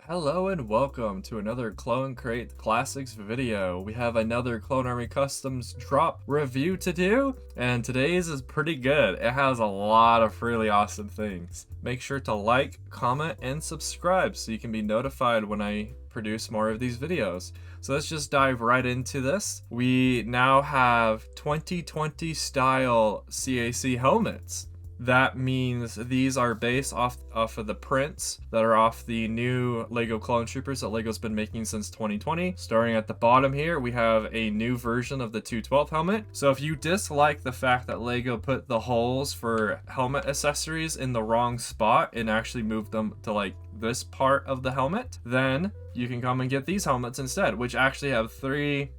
Hello and welcome to another Clone Crate Classics video. We have another Clone Army Customs drop review to do, and today's is pretty good. It has a lot of really awesome things. Make sure to like, comment, and subscribe so you can be notified when I produce more of these videos. So let's just dive right into this. We now have 2020 style CAC helmets. That means these are based off of the prints that are off the new LEGO Clone Troopers that LEGO's been making since 2020. Starting at the bottom here, we have a new version of the 212 helmet. So if you dislike the fact that LEGO put the holes for helmet accessories in the wrong spot and actually moved them to like this part of the helmet, then you can come and get these helmets instead, which actually have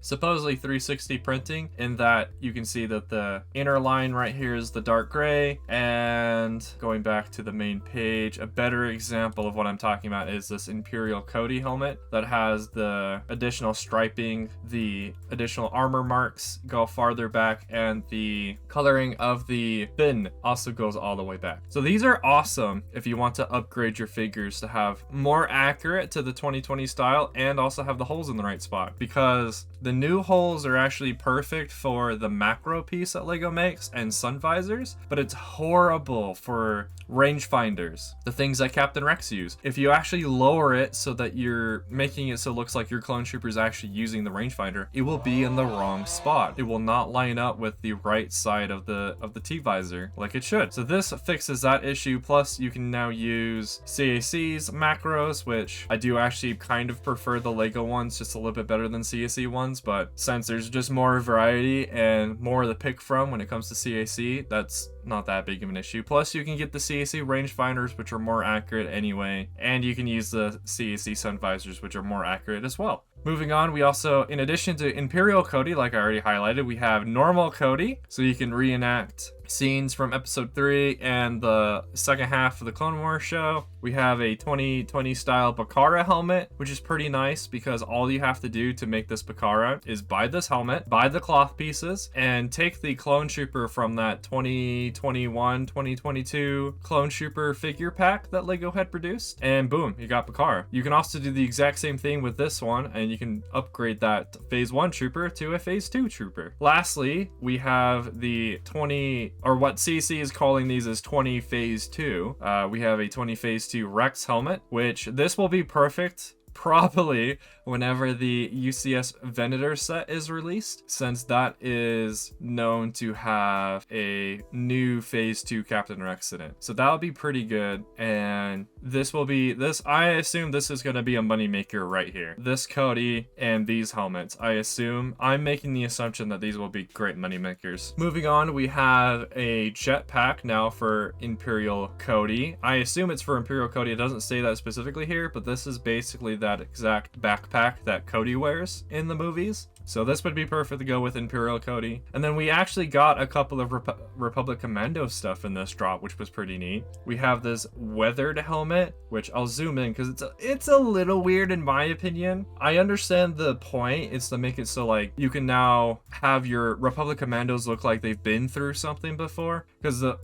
supposedly 360 printing, in that you can see that the inner line right here is the dark gray. And going back to the main page, a better example of what I'm talking about is this Imperial Cody helmet that has the additional striping, the additional armor marks go farther back, and the coloring of the fin also goes all the way back. So these are awesome if you want to upgrade your figures to have more accurate to the 2020 style and also have the holes in the right spot, because the new holes are actually perfect for the macro piece that LEGO makes and sun visors, but it's horrible for rangefinders, the things that Captain Rex use. If you actually lower it so that you're making it so it looks like your clone trooper is actually using the rangefinder, it will be in the wrong spot. It will not line up with the right side of the T-visor like it should. So this fixes that issue. Plus you can now use CAC's macros, which I do actually kind of prefer the LEGO ones just a little bit better than CAC ones, but since there's just more variety and more to pick from when it comes to CAC, that's not that big of an issue. Plus you can get the CAC rangefinders, which are more accurate anyway, and you can use the CAC sun visors, which are more accurate as well. Moving on, we also, in addition to Imperial Cody, like I already highlighted, we have normal Cody, so you can reenact scenes from episode 3 and the second half of the Clone Wars show. We have a 2020 style Bakara helmet, which is pretty nice because all you have to do to make this Bakara is buy this helmet, buy the cloth pieces, and take the clone trooper from that 2021-2022 clone trooper figure pack that LEGO had produced, and boom, you got Bakara. You can also do the exact same thing with this one, and you can upgrade that phase 1 trooper to a phase 2 trooper. Lastly, we have the 20, or what CC is calling these as 20 phase 2. We have a 20 phase 2 Rex helmet, which this will be perfect probably whenever the UCS Venator set is released, since that is known to have a new phase 2 Captain Rex in it. So that'll be pretty good, and this will be I assume this is going to be a moneymaker right here. This Cody and these helmets, I'm making the assumption that these will be great moneymakers. Moving on, we have a jetpack now for Imperial Cody. I assume it's for Imperial Cody. It doesn't say that specifically here, but this is basically that exact backpack that Cody wears in the movies. So this would be perfect to go with Imperial Cody. And then we actually got a couple of Republic Commando stuff in this drop, which was pretty neat. We have this weathered helmet, which I'll zoom in because it's a little weird in my opinion. I understand the point. It's to make it so like you can now have your Republic Commandos look like they've been through something before, because the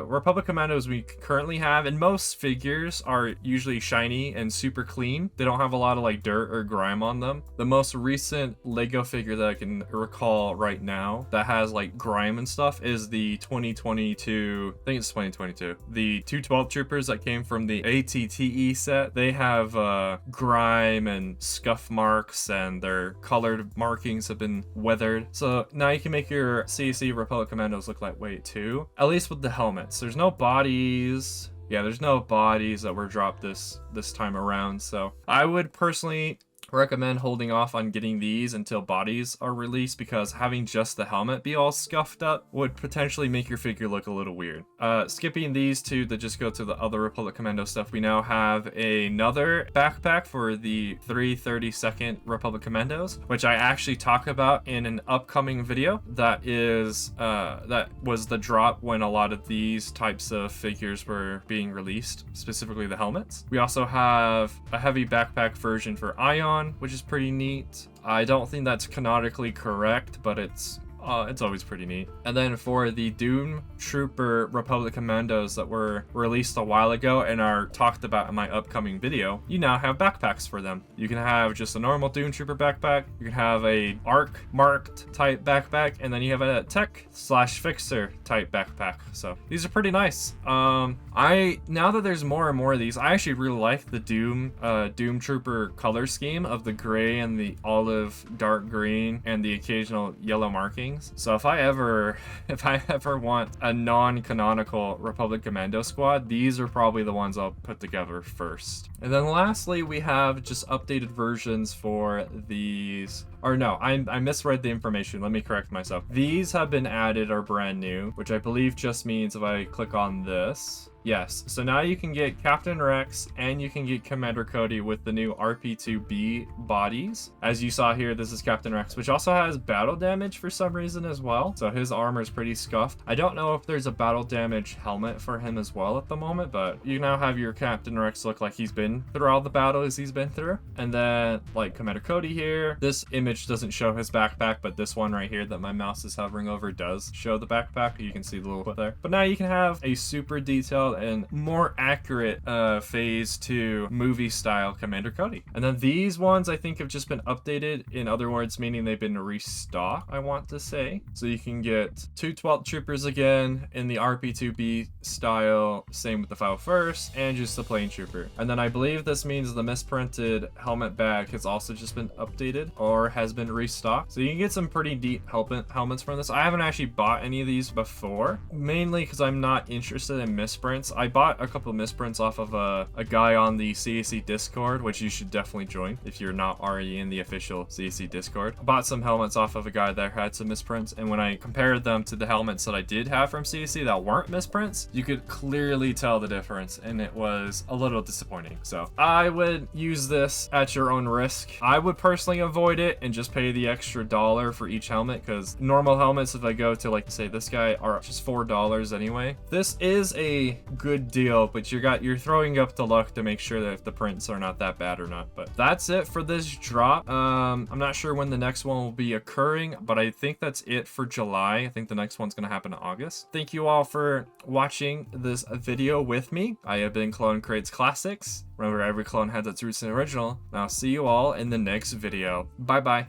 Republic Commandos we currently have in most figures are usually shiny and super clean. They don't have a lot of like dirt or grime on them. The most recent LEGO figure that I can recall right now that has like grime and stuff is the 2022, I think it's 2022, the 212 troopers that came from the ATTE set. They have grime and scuff marks, and their colored markings have been weathered. So now you can make your CAC Republic Commandos look lightweight too, at least with the helmets. There's no bodies. Yeah, there's no bodies that were dropped this time around. So I would personally recommend holding off on getting these until bodies are released, because having just the helmet be all scuffed up would potentially make your figure look a little weird. Skipping these two that just go to the other Republic Commando stuff, we now have another backpack for the 332nd Republic Commandos, which I actually talk about in an upcoming video. That was the drop when a lot of these types of figures were being released, specifically the helmets. We also have a heavy backpack version for Ion, which is pretty neat. I don't think that's canonically correct, but it's It's always pretty neat. And then for the Doom Trooper Republic Commandos that were released a while ago and are talked about in my upcoming video, you now have backpacks for them. You can have just a normal Doom Trooper backpack, you can have a ARC marked type backpack, and then you have a tech/fixer type backpack. So these are pretty nice. Now that there's more and more of these, I actually really like the Doom Trooper color scheme of the gray and the olive dark green and the occasional yellow markings. So if I ever want a non-canonical Republic Commando squad, these are probably the ones I'll put together first. And then lastly, we have just updated versions for these. Or no, I misread the information. Let me correct myself. These have been added, are brand new, which I believe just means if I click on this. Yes, so now you can get Captain Rex and you can get Commander Cody with the new RP2B bodies. As you saw here, this is Captain Rex, which also has battle damage for some reason as well. So his armor is pretty scuffed. I don't know if there's a battle damage helmet for him as well at the moment, but you now have your Captain Rex look like he's been through all the battles he's been through. And then like Commander Cody here, this image doesn't show his backpack, but this one right here that my mouse is hovering over does show the backpack. You can see the little foot there. But now you can have a super detailed and more accurate phase 2 movie style Commander Cody. And then these ones I think have just been updated, in other words meaning they've been restocked, I want to say. So you can get 2 12th troopers again in the RP2B style, same with the 501st, and just the plain trooper. And then I believe this means the misprinted helmet bag has also just been updated or has been restocked. So you can get some pretty deep helmets from this. I haven't actually bought any of these before, mainly because I'm not interested in misprints. I bought a couple of misprints off of a guy on the CAC Discord, which you should definitely join if you're not already in the official CAC Discord. I bought some helmets off of a guy that had some misprints, and when I compared them to the helmets that I did have from CAC that weren't misprints, you could clearly tell the difference, and it was a little disappointing. So I would use this at your own risk. I would personally avoid it and just pay the extra $1 for each helmet, because normal helmets, if I go to like say this guy, are just $4 anyway. This is a good deal, but you're throwing up the luck to make sure that if the prints are not that bad or not. But that's it for this drop. I'm not sure when the next one will be occurring, but I think that's it for July. I think the next one's gonna happen in August. Thank you all for watching this video with me. I have been Clone Crates Classics. Remember, every clone has its roots in the original. And I'll see you all in the next video. Bye bye.